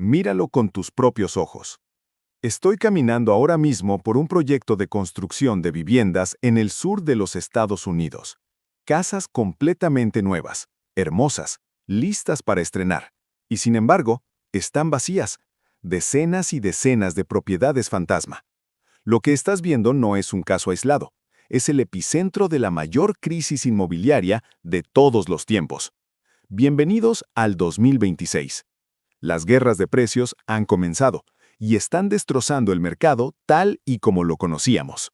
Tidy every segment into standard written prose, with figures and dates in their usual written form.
Míralo con tus propios ojos. Estoy caminando ahora mismo por un proyecto de construcción de viviendas en el sur de los Estados Unidos. Casas completamente nuevas, hermosas, listas para estrenar. Y sin embargo, están vacías. Decenas y decenas de propiedades fantasma. Lo que estás viendo no es un caso aislado. Es el epicentro de la mayor crisis inmobiliaria de todos los tiempos. Bienvenidos al 2026. Las guerras de precios han comenzado y están destrozando el mercado tal y como lo conocíamos.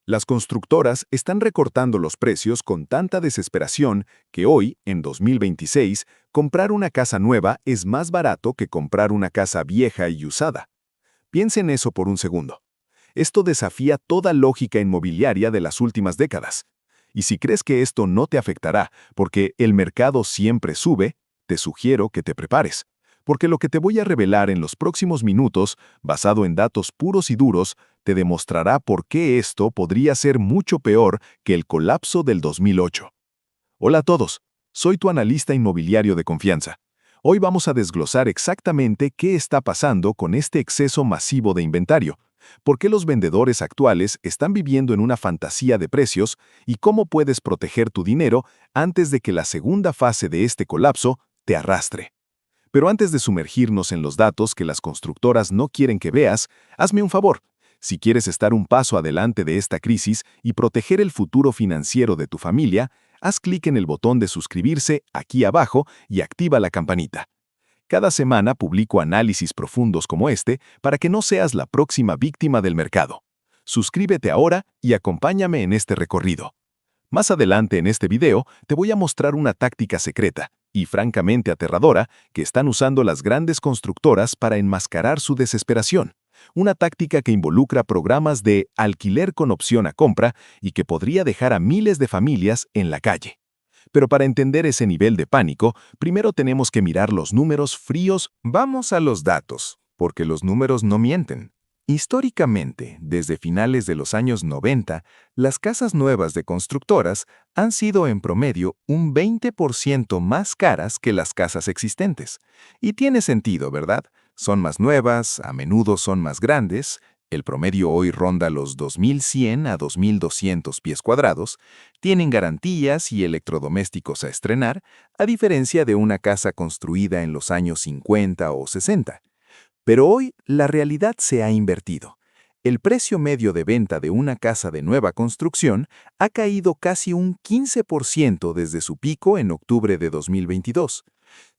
Las constructoras están recortando los precios con tanta desesperación que hoy, en 2026, comprar una casa nueva es más barato que comprar una casa vieja y usada. Piensa en eso por un segundo. Esto desafía toda lógica inmobiliaria de las últimas décadas. Y si crees que esto no te afectará porque el mercado siempre sube, te sugiero que te prepares. Porque lo que te voy a revelar en los próximos minutos, basado en datos puros y duros, te demostrará por qué esto podría ser mucho peor que el colapso del 2008. Hola a todos, soy tu analista inmobiliario de confianza. Hoy vamos a desglosar exactamente qué está pasando con este exceso masivo de inventario, por qué los vendedores actuales están viviendo en una fantasía de precios y cómo puedes proteger tu dinero antes de que la segunda fase de este colapso te arrastre. Pero antes de sumergirnos en los datos que las constructoras no quieren que veas, hazme un favor. Si quieres estar un paso adelante de esta crisis y proteger el futuro financiero de tu familia, haz clic en el botón de suscribirse aquí abajo y activa la campanita. Cada semana publico análisis profundos como este para que no seas la próxima víctima del mercado. Suscríbete ahora y acompáñame en este recorrido. Más adelante en este video te voy a mostrar una táctica secreta y francamente aterradora que están usando las grandes constructoras para enmascarar su desesperación. Una táctica que involucra programas de alquiler con opción a compra y que podría dejar a miles de familias en la calle. Pero para entender ese nivel de pánico, primero tenemos que mirar los números fríos. Vamos a los datos, porque los números no mienten. Históricamente, desde finales de los años 90, las casas nuevas de constructoras han sido en promedio un 20% más caras que las casas existentes. Y tiene sentido, ¿verdad? Son más nuevas, a menudo son más grandes, el promedio hoy ronda los 2.100 a 2.200 pies cuadrados, tienen garantías y electrodomésticos a estrenar, a diferencia de una casa construida en los años 50 o 60. Pero hoy la realidad se ha invertido. El precio medio de venta de una casa de nueva construcción ha caído casi un 15% desde su pico en octubre de 2022.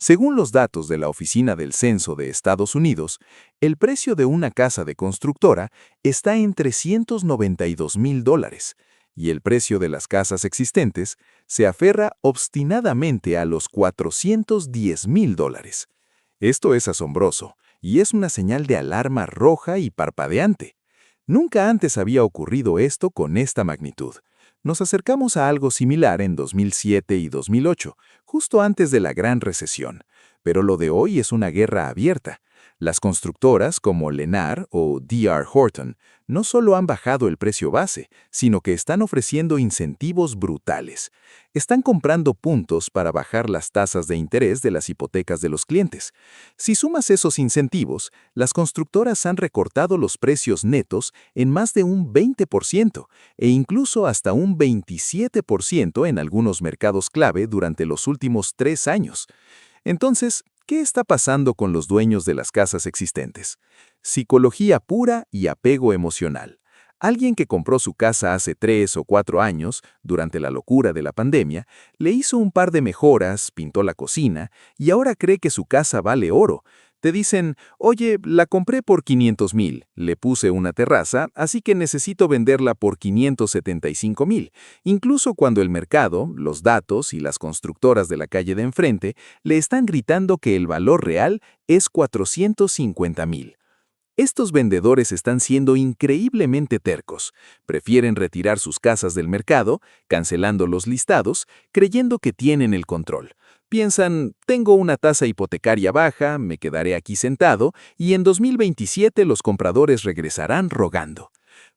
Según los datos de la Oficina del Censo de Estados Unidos, el precio de una casa de constructora está en $392,000 y el precio de las casas existentes se aferra obstinadamente a los $410,000. Esto es asombroso y es una señal de alarma roja y parpadeante. Nunca antes había ocurrido esto con esta magnitud. Nos acercamos a algo similar en 2007 y 2008, justo antes de la Gran Recesión. Pero lo de hoy es una guerra abierta. Las constructoras como Lennar o D.R. Horton no solo han bajado el precio base, sino que están ofreciendo incentivos brutales. Están comprando puntos para bajar las tasas de interés de las hipotecas de los clientes. Si sumas esos incentivos, las constructoras han recortado los precios netos en más de un 20% e incluso hasta un 27% en algunos mercados clave durante los últimos 3 años. Entonces, ¿qué está pasando con los dueños de las casas existentes? Psicología pura y apego emocional. Alguien que compró su casa hace 3 o 4 años, durante la locura de la pandemia, le hizo un par de mejoras, pintó la cocina y ahora cree que su casa vale oro. Te dicen, oye, la compré por 500,000, le puse una terraza, así que necesito venderla por 575,000. Incluso cuando el mercado, los datos y las constructoras de la calle de enfrente le están gritando que el valor real es 450,000. Estos vendedores están siendo increíblemente tercos. Prefieren retirar sus casas del mercado, cancelando los listados, creyendo que tienen el control. Piensan, tengo una tasa hipotecaria baja, me quedaré aquí sentado y en 2027 los compradores regresarán rogando.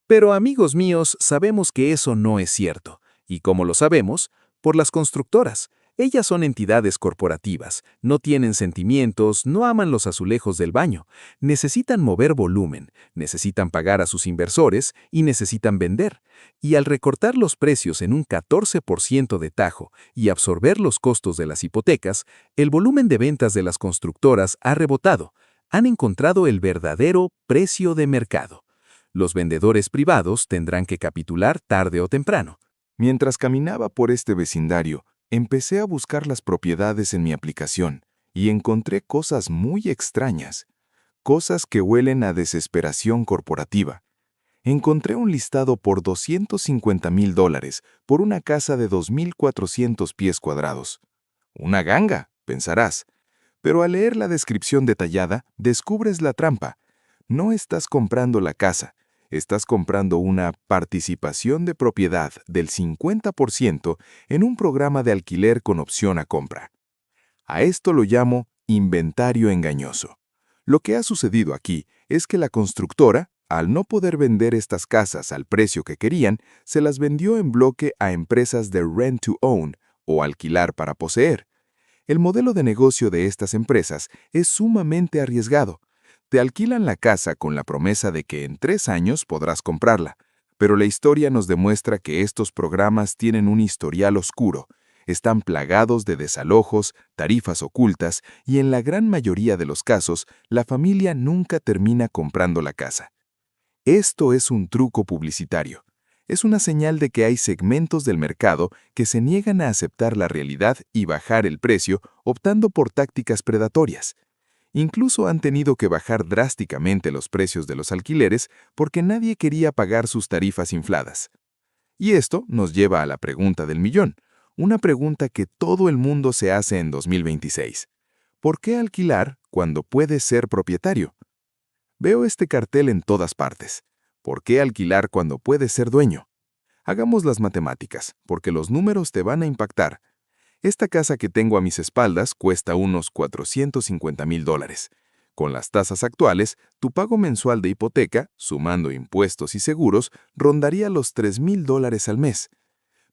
Pero amigos míos, sabemos que eso no es cierto. ¿Y cómo lo sabemos? Por las constructoras. Ellas son entidades corporativas, no tienen sentimientos, no aman los azulejos del baño, necesitan mover volumen, necesitan pagar a sus inversores y necesitan vender. Y al recortar los precios en un 14% de tajo y absorber los costos de las hipotecas, el volumen de ventas de las constructoras ha rebotado. Han encontrado el verdadero precio de mercado. Los vendedores privados tendrán que capitular tarde o temprano. Mientras caminaba por este vecindario, empecé a buscar las propiedades en mi aplicación y encontré cosas muy extrañas, cosas que huelen a desesperación corporativa. Encontré un listado por $250,000 por una casa de 2,400 pies cuadrados. Una ganga, pensarás. Pero al leer la descripción detallada, descubres la trampa. No estás comprando la casa, estás comprando una participación de propiedad del 50% en un programa de alquiler con opción a compra. A esto lo llamo inventario engañoso. Lo que ha sucedido aquí es que la constructora, al no poder vender estas casas al precio que querían, se las vendió en bloque a empresas de rent to own o alquilar para poseer. El modelo de negocio de estas empresas es sumamente arriesgado. Te alquilan la casa con la promesa de que en 3 años podrás comprarla, pero la historia nos demuestra que estos programas tienen un historial oscuro, están plagados de desalojos, tarifas ocultas y en la gran mayoría de los casos, la familia nunca termina comprando la casa. Esto es un truco publicitario. Es una señal de que hay segmentos del mercado que se niegan a aceptar la realidad y bajar el precio optando por tácticas predatorias. Incluso han tenido que bajar drásticamente los precios de los alquileres porque nadie quería pagar sus tarifas infladas. Y esto nos lleva a la pregunta del millón, una pregunta que todo el mundo se hace en 2026. ¿Por qué alquilar cuando puedes ser propietario? Veo este cartel en todas partes. ¿Por qué alquilar cuando puedes ser dueño? Hagamos las matemáticas, porque los números te van a impactar. Esta casa que tengo a mis espaldas cuesta unos $450,000. Con las tasas actuales, tu pago mensual de hipoteca, sumando impuestos y seguros, rondaría los $3,000 al mes.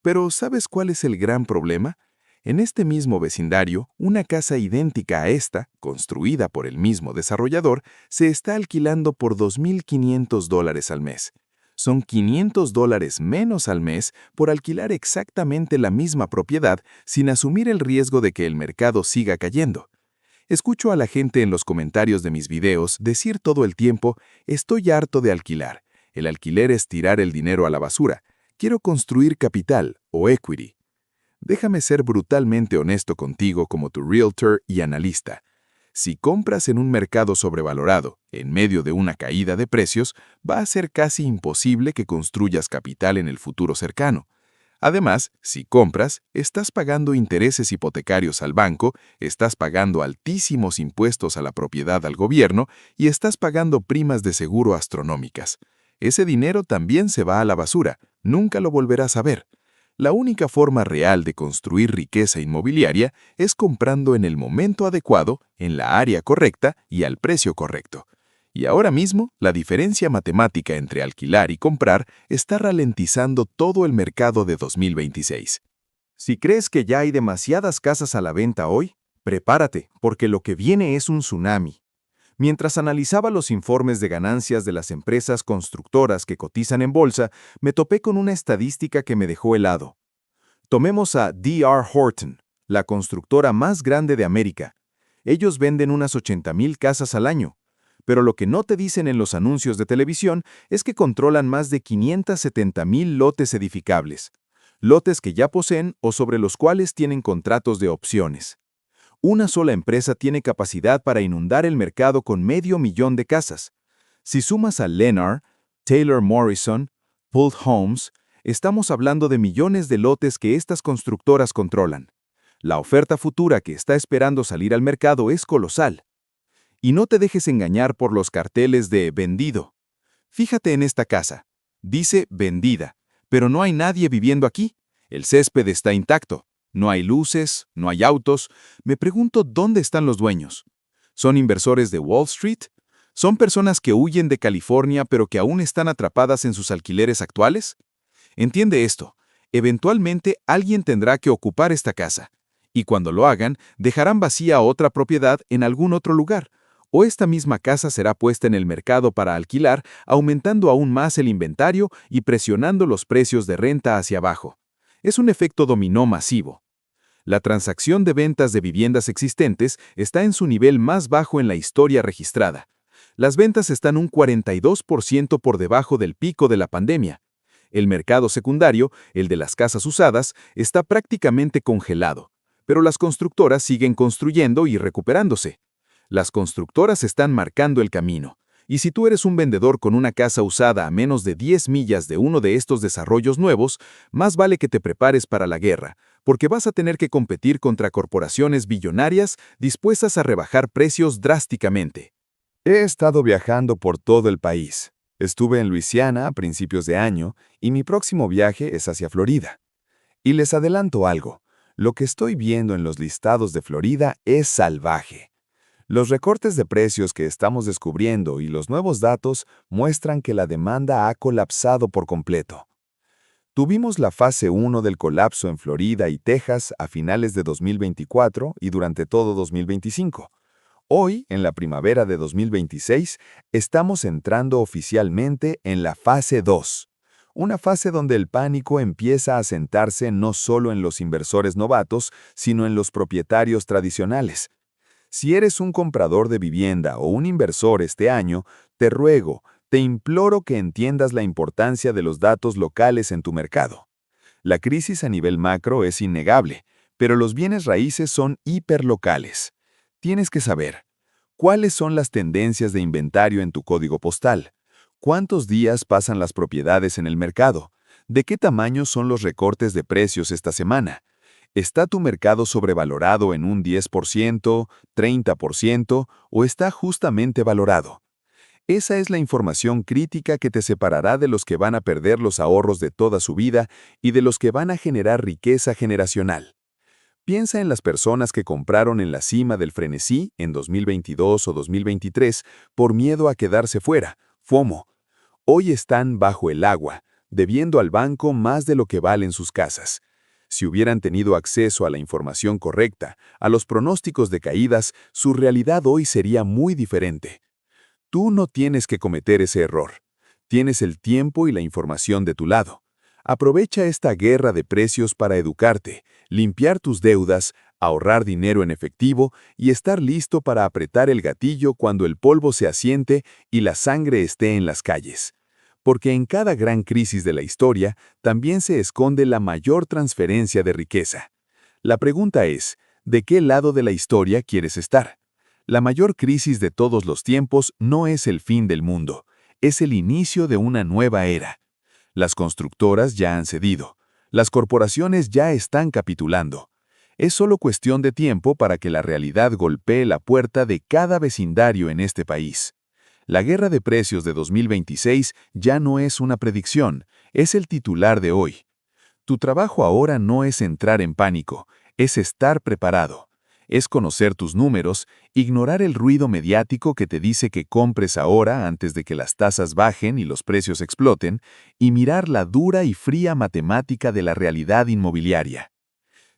Pero ¿sabes cuál es el gran problema? En este mismo vecindario, una casa idéntica a esta, construida por el mismo desarrollador, se está alquilando por $2,500 al mes. Son $500 menos al mes por alquilar exactamente la misma propiedad sin asumir el riesgo de que el mercado siga cayendo. Escucho a la gente en los comentarios de mis videos decir todo el tiempo, estoy harto de alquilar. El alquiler es tirar el dinero a la basura. Quiero construir capital o equity. Déjame ser brutalmente honesto contigo como tu realtor y analista. Si compras en un mercado sobrevalorado, en medio de una caída de precios, va a ser casi imposible que construyas capital en el futuro cercano. Además, si compras, estás pagando intereses hipotecarios al banco, estás pagando altísimos impuestos a la propiedad al gobierno y estás pagando primas de seguro astronómicas. Ese dinero también se va a la basura, nunca lo volverás a ver. La única forma real de construir riqueza inmobiliaria es comprando en el momento adecuado, en la área correcta y al precio correcto. Y ahora mismo, la diferencia matemática entre alquilar y comprar está ralentizando todo el mercado de 2026. Si crees que ya hay demasiadas casas a la venta hoy, prepárate, porque lo que viene es un tsunami. Mientras analizaba los informes de ganancias de las empresas constructoras que cotizan en bolsa, me topé con una estadística que me dejó helado. Tomemos a D.R. Horton, la constructora más grande de América. Ellos venden unas 80,000 casas al año, pero lo que no te dicen en los anuncios de televisión es que controlan más de 570,000 lotes edificables, lotes que ya poseen o sobre los cuales tienen contratos de opciones. Una sola empresa tiene capacidad para inundar el mercado con 500,000 de casas. Si sumas a Lennar, Taylor Morrison, Pulte Homes, estamos hablando de millones de lotes que estas constructoras controlan. La oferta futura que está esperando salir al mercado es colosal. Y no te dejes engañar por los carteles de vendido. Fíjate en esta casa. Dice vendida, pero no hay nadie viviendo aquí. El césped está intacto. No hay luces, no hay autos. Me pregunto dónde están los dueños. ¿Son inversores de Wall Street? ¿Son personas que huyen de California pero que aún están atrapadas en sus alquileres actuales? Entiende esto. Eventualmente alguien tendrá que ocupar esta casa. Y cuando lo hagan, dejarán vacía otra propiedad en algún otro lugar, o esta misma casa será puesta en el mercado para alquilar, aumentando aún más el inventario y presionando los precios de renta hacia abajo. Es un efecto dominó masivo. La transacción de ventas de viviendas existentes está en su nivel más bajo en la historia registrada. Las ventas están un 42% por debajo del pico de la pandemia. El mercado secundario, el de las casas usadas, está prácticamente congelado, pero las constructoras siguen construyendo y recuperándose. Las constructoras están marcando el camino, y si tú eres un vendedor con una casa usada a menos de 10 millas de uno de estos desarrollos nuevos, más vale que te prepares para la guerra, porque vas a tener que competir contra corporaciones billonarias dispuestas a rebajar precios drásticamente. He estado viajando por todo el país. Estuve en Luisiana a principios de año y mi próximo viaje es hacia Florida. Y les adelanto algo, lo que estoy viendo en los listados de Florida es salvaje. Los recortes de precios que estamos descubriendo y los nuevos datos muestran que la demanda ha colapsado por completo. Tuvimos la fase 1 del colapso en Florida y Texas a finales de 2024 y durante todo 2025. Hoy, en la primavera de 2026, estamos entrando oficialmente en la fase 2, una fase donde el pánico empieza a sentarse no solo en los inversores novatos, sino en los propietarios tradicionales. Si eres un comprador de vivienda o un inversor este año, te ruego, te imploro que entiendas la importancia de los datos locales en tu mercado. La crisis a nivel macro es innegable, pero los bienes raíces son hiperlocales. Tienes que saber, ¿cuáles son las tendencias de inventario en tu código postal? ¿Cuántos días pasan las propiedades en el mercado? ¿De qué tamaño son los recortes de precios esta semana? ¿Está tu mercado sobrevalorado en un 10%, 30% o está justamente valorado? Esa es la información crítica que te separará de los que van a perder los ahorros de toda su vida y de los que van a generar riqueza generacional. Piensa en las personas que compraron en la cima del frenesí en 2022 o 2023 por miedo a quedarse fuera, FOMO. Hoy están bajo el agua, debiendo al banco más de lo que valen sus casas. Si hubieran tenido acceso a la información correcta, a los pronósticos de caídas, su realidad hoy sería muy diferente. Tú no tienes que cometer ese error. Tienes el tiempo y la información de tu lado. Aprovecha esta guerra de precios para educarte, limpiar tus deudas, ahorrar dinero en efectivo y estar listo para apretar el gatillo cuando el polvo se asiente y la sangre esté en las calles. Porque en cada gran crisis de la historia también se esconde la mayor transferencia de riqueza. La pregunta es, ¿de qué lado de la historia quieres estar? La mayor crisis de todos los tiempos no es el fin del mundo, es el inicio de una nueva era. Las constructoras ya han cedido, las corporaciones ya están capitulando. Es solo cuestión de tiempo para que la realidad golpee la puerta de cada vecindario en este país. La guerra de precios de 2026 ya no es una predicción, es el titular de hoy. Tu trabajo ahora no es entrar en pánico, es estar preparado. Es conocer tus números, ignorar el ruido mediático que te dice que compres ahora antes de que las tasas bajen y los precios exploten, y mirar la dura y fría matemática de la realidad inmobiliaria.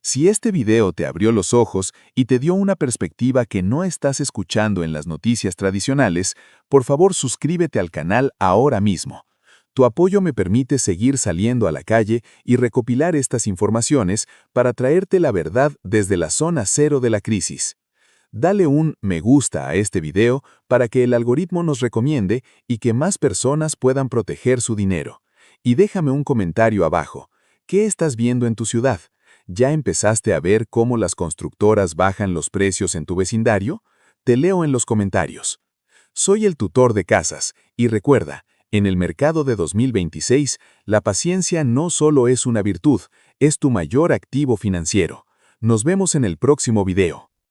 Si este video te abrió los ojos y te dio una perspectiva que no estás escuchando en las noticias tradicionales, por favor suscríbete al canal ahora mismo. Tu apoyo me permite seguir saliendo a la calle y recopilar estas informaciones para traerte la verdad desde la zona cero de la crisis. Dale un me gusta a este video para que el algoritmo nos recomiende y que más personas puedan proteger su dinero. Y déjame un comentario abajo. ¿Qué estás viendo en tu ciudad? ¿Ya empezaste a ver cómo las constructoras bajan los precios en tu vecindario? Te leo en los comentarios. Soy el tutor de casas y recuerda, en el mercado de 2026, la paciencia no solo es una virtud, es tu mayor activo financiero. Nos vemos en el próximo video.